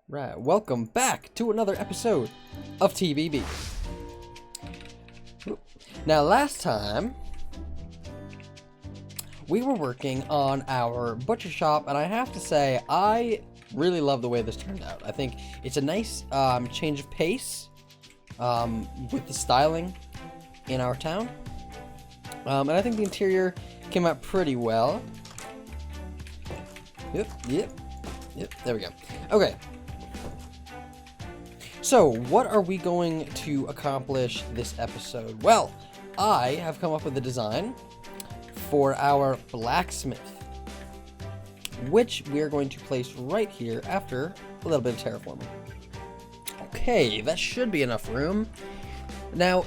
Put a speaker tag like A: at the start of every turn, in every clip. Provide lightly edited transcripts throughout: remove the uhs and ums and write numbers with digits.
A: Right, welcome back to another episode of TBB. Now, last time, we were working on our butcher shop, and I have to say, I really love the way this turned out. I think it's a nice change of pace with the styling in our town. And I think the interior came out pretty well. Yep, there we go. Okay. So, what are we going to accomplish this episode? Well, I have come up with a design for our blacksmith, which we are going to place right here after a little bit of terraforming. Okay, that should be enough room. Now,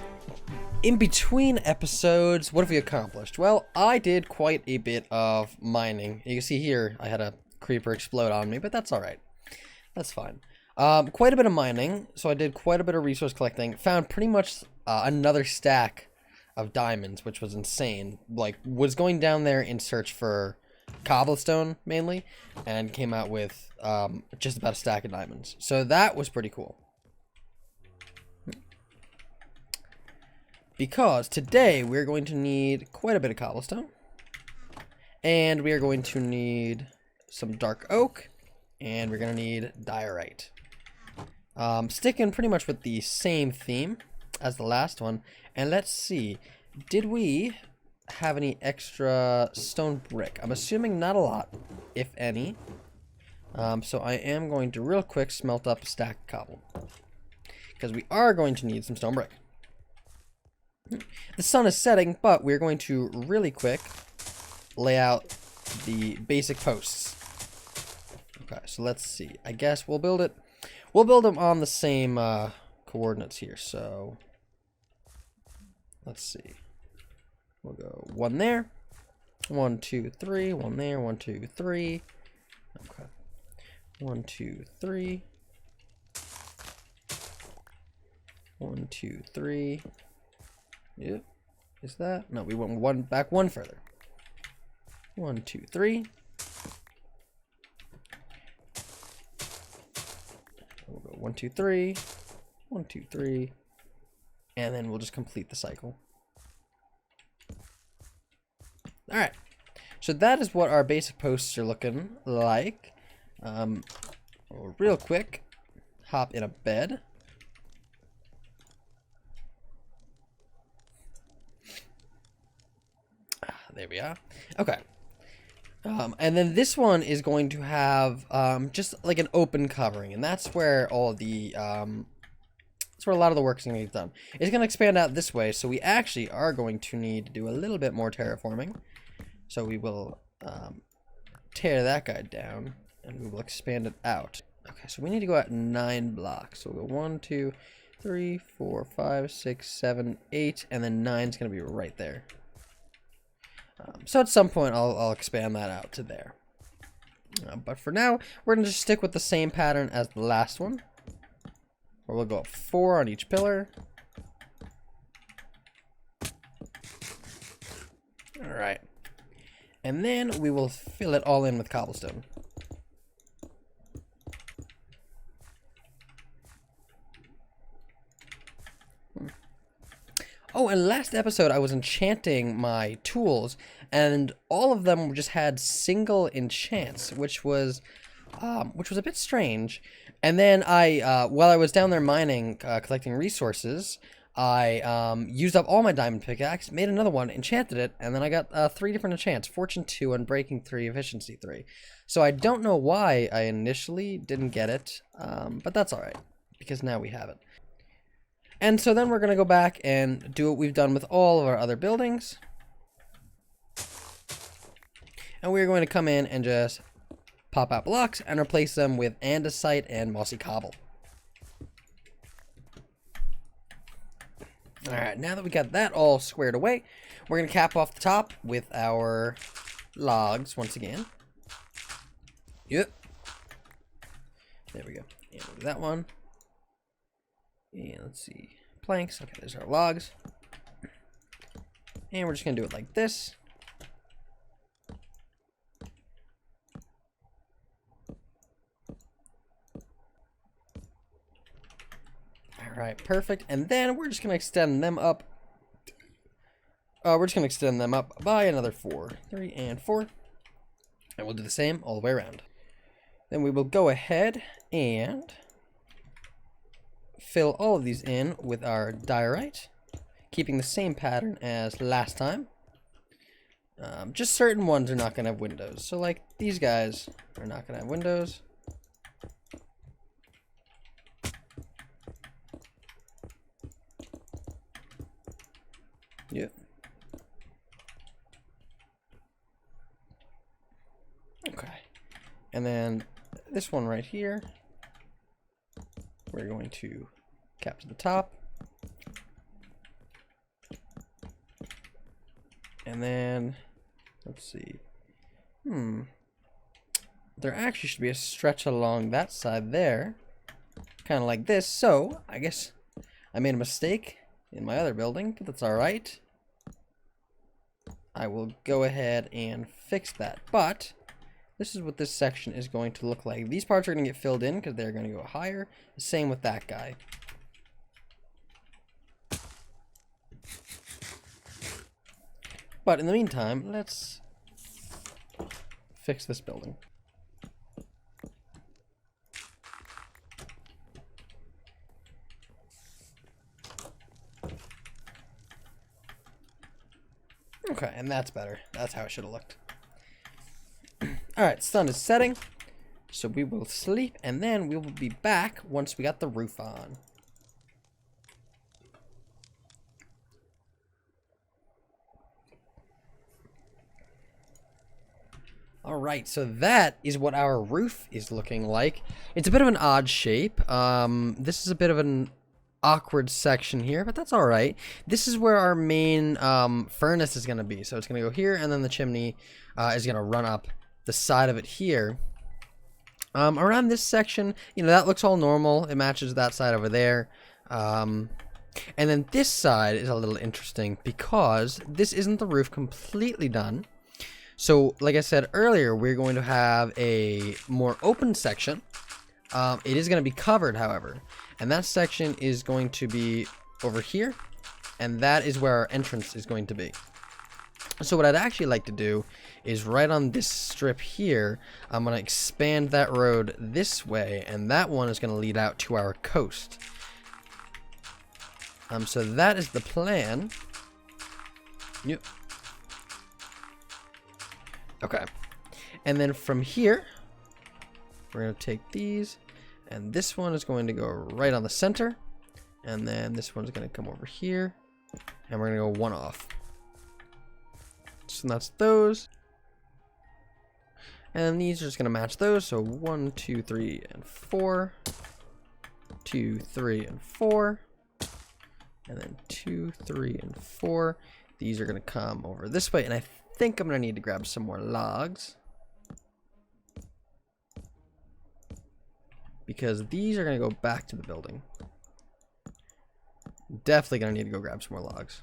A: in between episodes, what have we accomplished? Well, I did quite a bit of mining. You can see here, I had a creeper explode on me, but that's alright. That's fine. Quite a bit of mining, so I did quite a bit of resource collecting. Found pretty much another stack of diamonds, which was insane. Like, was going down there in search for cobblestone, mainly, and came out with just about a stack of diamonds. So that was pretty cool. Because today we're going to need quite a bit of cobblestone. And we are going to need some dark oak. And we're going to need diorite. Sticking pretty much with the same theme as the last one. And let's see. Did we have any extra stone brick? I'm assuming not a lot, if any. So I am going to real quick smelt up a stack of cobble. Because we are going to need some stone brick. The sun is setting, but we're going to really quick lay out the basic posts. Okay, so let's see. I guess we'll build it. We'll build them on the same coordinates here. So let's see. We'll go one there, 1, 2, 3. One there, 1, 2, 3. Okay, 1, 2, 3. 1, 2, 3. Yep. Is that? No, we went back one further. 1, 2, 3. We'll go 1, 2, 3. 1, 2, 3. And then we'll just complete the cycle. Alright. So that is what our basic posts are looking like. Real quick, hop in a bed. There we are. Okay. And then this one is going to have just like an open covering, and that's where all the that's where a lot of the work is going to get done. It's going to expand out this way, so we actually are going to need to do a little bit more terraforming. So we will tear that guy down, and we will expand it out. Okay, so we need to go out 9 blocks. So we'll go 1, 2, 3, 4, 5, 6, 7, 8, and then 9 is going to be right there. So at some point, I'll expand that out to there. But for now, we're going to just stick with the same pattern as the last one. Where we'll go up 4 on each pillar. Alright. And then we will fill it all in with cobblestone. Oh, and last episode I was enchanting my tools, and all of them just had single enchants, which was a bit strange. And then while I was down there mining, collecting resources, I used up all my diamond pickaxe, made another one, enchanted it, and then I got 3 different enchants: Fortune 2, Unbreaking 3, Efficiency 3. So I don't know why I initially didn't get it, but that's all right because now we have it. And so then we're going to go back and do what we've done with all of our other buildings. And we're going to come in and just pop out blocks and replace them with andesite and mossy cobble. Alright, now that we got that all squared away, we're going to cap off the top with our logs once again. Yep. There we go. And we'll do that one. And let's see, planks. Okay, there's our logs. And we're just going to do it like this. Alright, perfect. And then we're just going to extend them up. We're just going to extend them up by another 4. 3 and 4. And we'll do the same all the way around. Then we will go ahead and fill all of these in with our diorite, keeping the same pattern as last time. Just certain ones are not going to have windows. So like these guys are not going to have windows. Yep. Okay. And then this one right here, we're going to cap to the top. And then, let's see. There actually should be a stretch along that side there. Kind of like this. So, I guess I made a mistake in my other building, but that's alright. I will go ahead and fix that. But this is what this section is going to look like. These parts are going to get filled in because they're going to go higher. The same with that guy. But in the meantime, let's fix this building. Okay, and that's better. That's how it should have looked. Alright, sun is setting. So we will sleep, and then we will be back once we got the roof on. Alright, so that is what our roof is looking like. It's a bit of an odd shape. This is a bit of an awkward section here, but that's alright. This is where our main furnace is going to be. So it's going to go here, and then the chimney is going to run up the side of it here. Around this section, you know, that looks all normal. It matches that side over there. And then this side is a little interesting because this isn't the roof completely done. So, like I said earlier, we're going to have a more open section. It is going to be covered, however. And that section is going to be over here. And that is where our entrance is going to be. So what I'd actually like to do is right on this strip here, I'm going to expand that road this way. And that one is going to lead out to our coast. So that is the plan. Yep. Okay. And then from here, we're going to take these. And this one is going to go right on the center. And then this one's going to come over here. And we're going to go one off. So that's those. And these are just going to match those. So 1, 2, 3, and 4. 2, 3, and 4. And then 2, 3, and 4. These are going to come over this way. And I think I'm going to need to grab some more logs. Because these are going to go back to the building. Definitely going to need to go grab some more logs.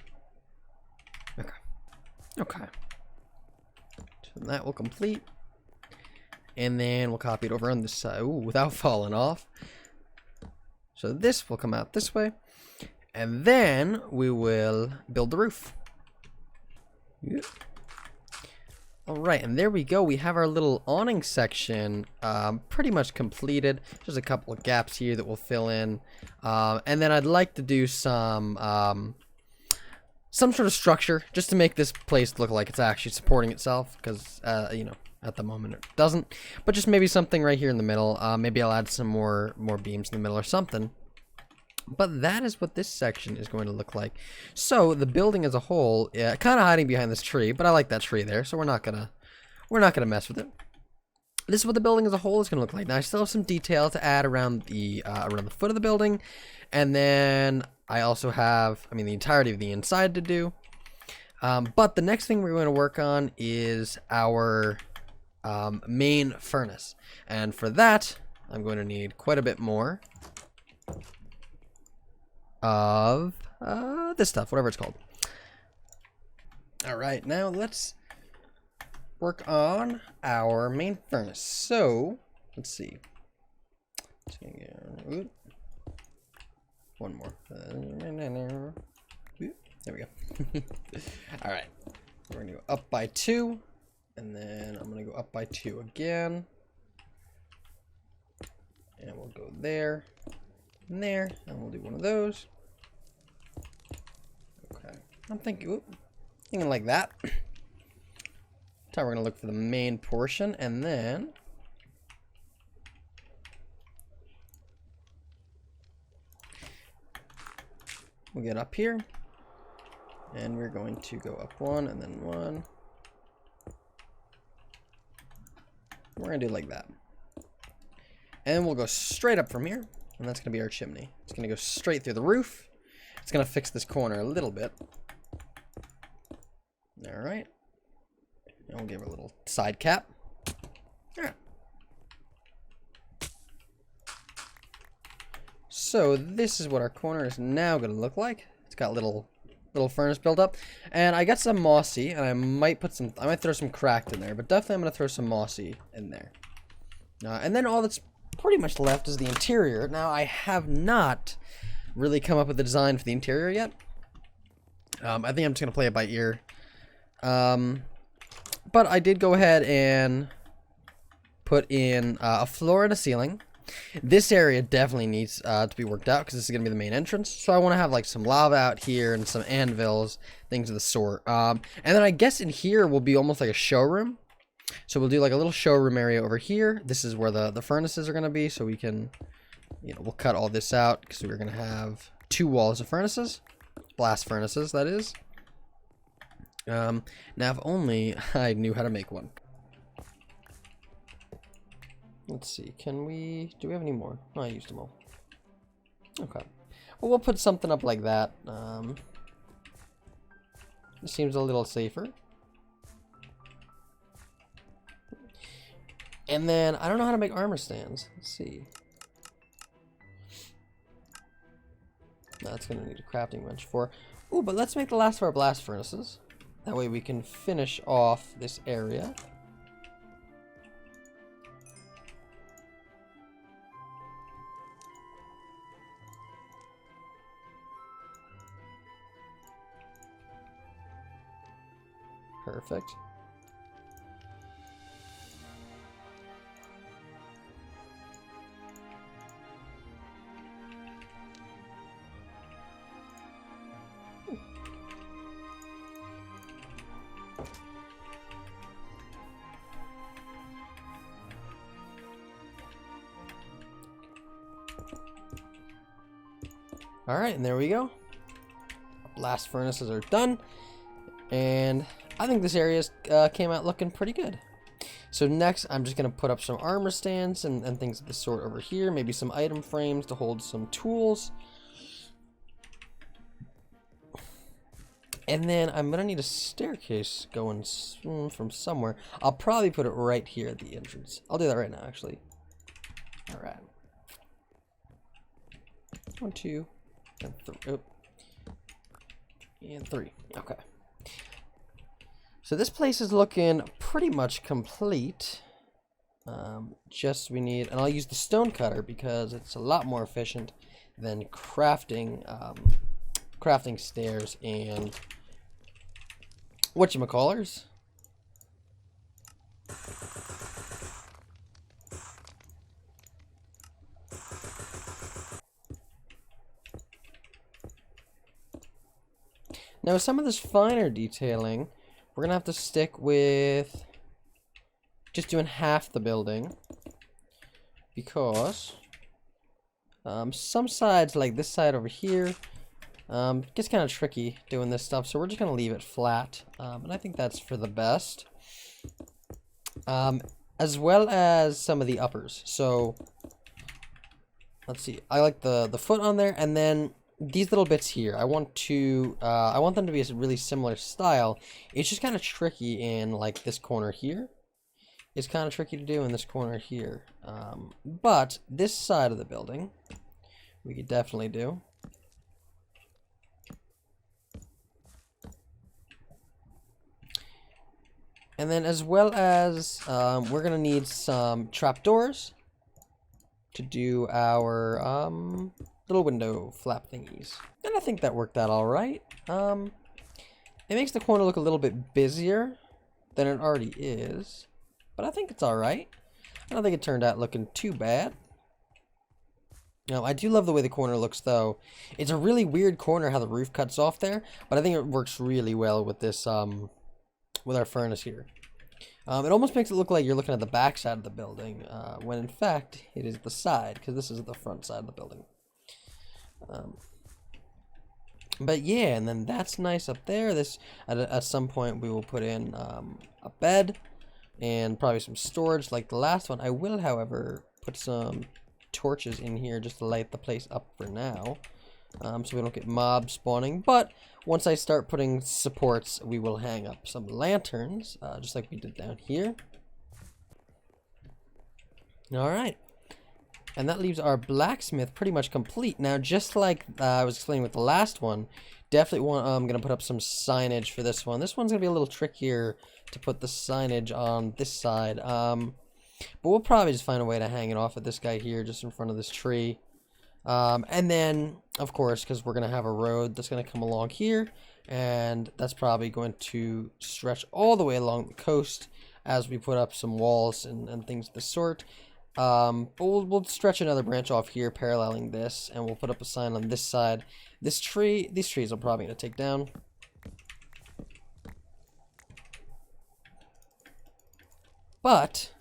A: Okay. Okay. So that will complete. And then we'll copy it over on this side. Ooh, without falling off. So this will come out this way. And then we will build the roof. Yep. Alright, and there we go. We have our little awning section pretty much completed. There's a couple of gaps here that we'll fill in. And then I'd like to do some sort of structure just to make this place look like it's actually supporting itself. Because, you know, at the moment it doesn't. But just maybe something right here in the middle. Maybe I'll add some more beams in the middle or something. But that is what this section is going to look like. So the building as a whole, kind of hiding behind this tree, but I like that tree there, so we're not gonna mess with it. This is what the building as a whole is gonna look like. Now I still have some detail to add around the foot of the building, and then I also have, I mean, the entirety of the inside to do. But the next thing we're going to work on is our main furnace, and for that I'm going to need quite a bit more of this stuff, whatever it's called. Alright, now let's work on our main furnace. So, let's see. one more. There we go. All right, we're gonna go up by 2, and then I'm gonna go up by 2 again, and we'll go there and there, and we'll do one of those. Okay, I'm thinking like that. So we're gonna look for the main portion, and then we'll get up here, and we're going to go up 1 and then 1. We're gonna do like that, and we'll go straight up from here, and that's gonna be our chimney. It's gonna go straight through the roof. It's gonna fix this corner a little bit. All right. And we'll give it a little side cap. Yeah. So this is what our corner is now going to look like. It's got little furnace built up, and I got some mossy, and I might throw some cracked in there, but definitely I'm going to throw some mossy in there. And then all that's pretty much left is the interior. Now I have not really come up with a design for the interior yet. I think I'm just going to play it by ear. But I did go ahead and put in a floor and a ceiling. This area definitely needs to be worked out because this is going to be the main entrance. So I want to have like some lava out here and some anvils, things of the sort. And then I guess in here will be almost like a showroom. So we'll do like a little showroom area over here. This is where the furnaces are going to be. So we can, we'll cut all this out because we're going to have 2 walls of furnaces. Blast furnaces, that is. Now if only I knew how to make one. Let's see, do we have any more? No, I used them all. Okay. Well, we'll put something up like that. It seems a little safer. And then, I don't know how to make armor stands. Let's see. That's going to need a crafting bench for. Ooh, but let's make the last of our blast furnaces. That way we can finish off this area. Perfect. Alright, and there we go. Blast furnaces are done. And I think this area came out looking pretty good. So next, I'm just going to put up some armor stands and things of the sort over here. Maybe some item frames to hold some tools. And then I'm going to need a staircase going from somewhere. I'll probably put it right here at the entrance. I'll do that right now, actually. Alright. 1, 2, and 3. Oh. And 3. Okay. So this place is looking pretty much complete. Just we need, and I'll use the stone cutter because it's a lot more efficient than crafting stairs and whatchamacallers. Now some of this finer detailing, we're gonna have to stick with just doing half the building because some sides, like this side over here, gets kind of tricky doing this stuff, so we're just gonna leave it flat, and I think that's for the best, as well as some of the uppers. So let's see, I like the foot on there, and then these little bits here, I want them to be a really similar style. It's just kind of tricky in like this corner here. It's kind of tricky to do in this corner here. But this side of the building, we could definitely do. And then as well as, we're going to need some trapdoors to do our, little window flap thingies. And I think that worked out all right. It makes the corner look a little bit busier than it already is, but I think it's all right. I don't think it turned out looking too bad. No, I do love the way the corner looks, though. It's a really weird corner how the roof cuts off there, but I think it works really well with this, with our furnace here. It almost makes it look like you're looking at the back side of the building, when in fact it is the side, because this is the front side of the building. But yeah, and then that's nice up there. This at some point we will put in a bed and probably some storage like the last one. I will, however, put some torches in here just to light the place up for now, so we don't get mobs spawning. But once I start putting supports, we will hang up some lanterns, just like we did down here. All right. And that leaves our blacksmith pretty much complete. Now, just like I was explaining with the last one, definitely I'm going to put up some signage for this one. This one's going to be a little trickier to put the signage on this side. But we'll probably just find a way to hang it off at this guy here, just in front of this tree. And then, of course, because we're going to have a road that's going to come along here, and that's probably going to stretch all the way along the coast as we put up some walls and things of the sort. But we'll stretch another branch off here paralleling this, and we'll put up a sign on this side. These trees I'm probably going to take down. But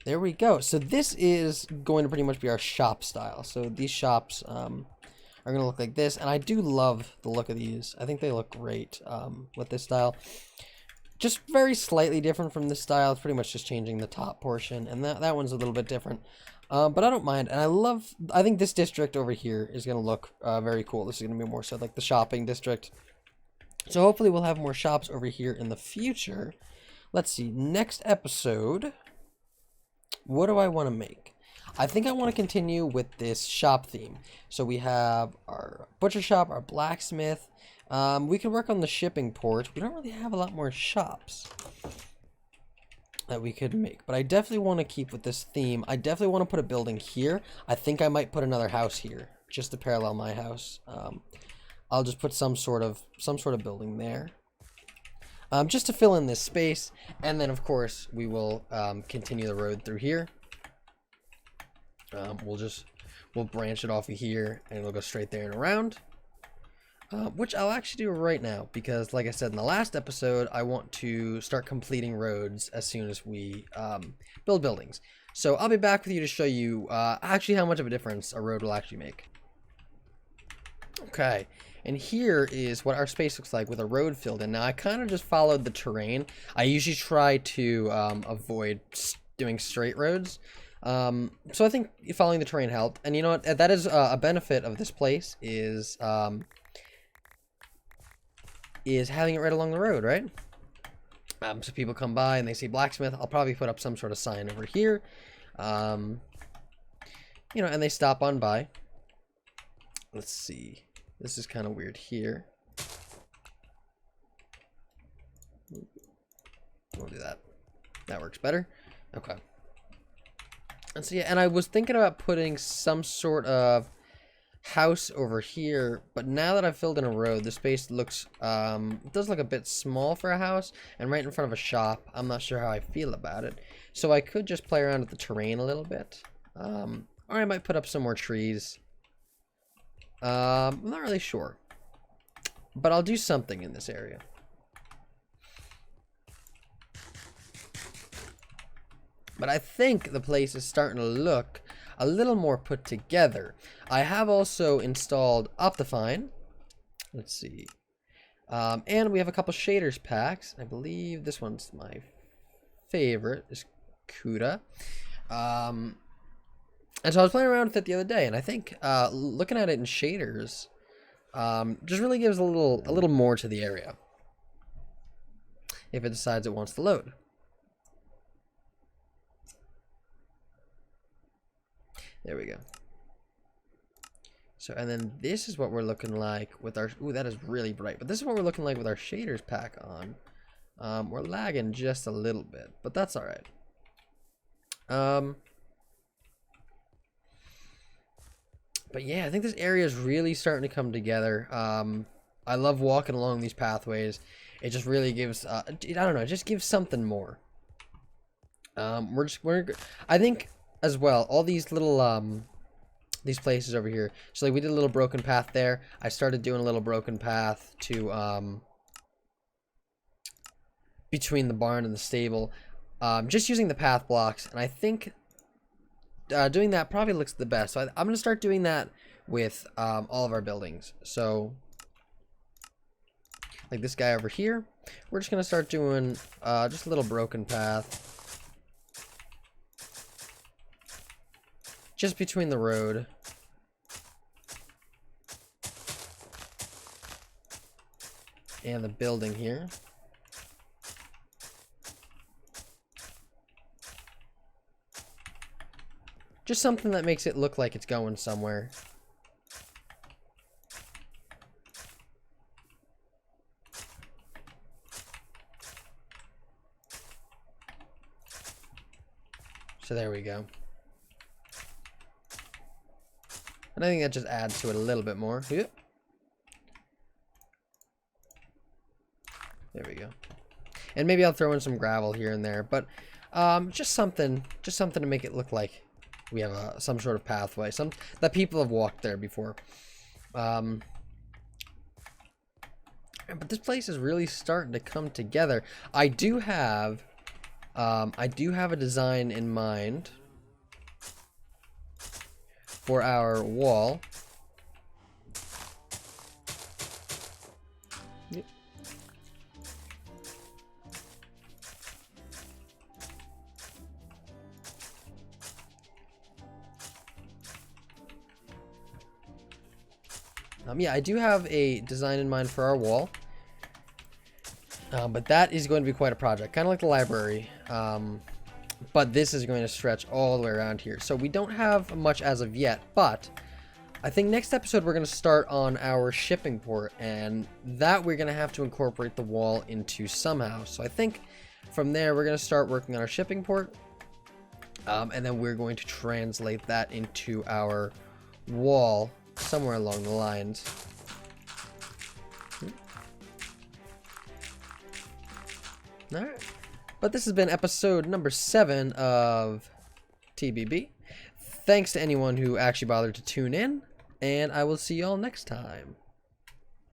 A: there we go. So this is going to pretty much be our shop style. So these shops are going to look like this, and I do love the look of these. I think they look great with this style. Just very slightly different from this style. It's pretty much just changing the top portion, and that one's a little bit different. But I don't mind, and I think this district over here is going to look very cool. This is going to be more so like the shopping district. So hopefully we'll have more shops over here in the future. Let's see, next episode, what do I want to make? I think I want to continue with this shop theme. So we have our butcher shop, our blacksmith. We could work on the shipping port. We don't really have a lot more shops that we could make, but I definitely want to keep with this theme. I definitely want to put a building here. I think I might put another house here just to parallel my house. I'll just put some sort of building there, just to fill in this space. And then of course we will continue the road through here. We'll branch it off of here, and it'll go straight there and around. Which I'll actually do right now, because like I said in the last episode, I want to start completing roads as soon as we build buildings. So I'll be back with you to show you actually how much of a difference a road will actually make. Okay, and here is what our space looks like with a road filled in. Now I kind of just followed the terrain. I usually try to avoid doing straight roads. So I think following the terrain helped. And you know what, that is a benefit of this place is having it right along the road, right? So people come by and they see blacksmith. I'll probably put up some sort of sign over here. You know, and they stop on by. Let's see. This is kind of weird here. We'll do that. That works better. Okay. And so yeah, and I was thinking about putting some sort of house over here, but now that I've filled in a road, the space looks does look a bit small for a house, and right in front of a shop. I'm not sure how I feel about it, so I could just play around with the terrain a little bit, or I might put up some more trees. I'm not really sure, but I'll do something in this area. But I think the place is starting to look a little more put together. I have also installed Optifine. Let's see. And we have a couple shaders packs. I believe this one's my favorite, is CUDA. And so I was playing around with it the other day, and I think looking at it in shaders just really gives a little more to the area if it decides it wants to load. There we go. So, and then this is what we're looking like with our, ooh, that is really bright, but this is what we're looking like with our shaders pack on. We're lagging just a little bit, but that's all right. But yeah, I think this area is really starting to come together. I love walking along these pathways. It just really gives, I don't know, it just gives something more. I think as well, all these little, these places over here. So like we did a little broken path there. I started doing a little broken path to, between the barn and the stable. Just using the path blocks, and I think doing that probably looks the best. So I'm going to start doing that with all of our buildings. So like this guy over here, we're just going to start doing just a little broken path just between the road and the building here. Just something that makes it look like it's going somewhere. So there we go. And I think that just adds to it a little bit more. Yep. There we go. And maybe I'll throw in some gravel here and there, but just something to make it look like we have some sort of pathway, that people have walked there before. But this place is really starting to come together. I do have a design in mind for our wall. Yep. Yeah, I do have a design in mind for our wall. But that is going to be quite a project, kind of like the library. But this is going to stretch all the way around here. So we don't have much as of yet, but I think next episode we're going to start on our shipping port, and that we're going to have to incorporate the wall into somehow. So I think from there we're going to start working on our shipping port, and then we're going to translate that into our wall somewhere along the lines. Alright. But this has been episode number 7 of TBB. Thanks to anyone who actually bothered to tune in, and I will see y'all next time.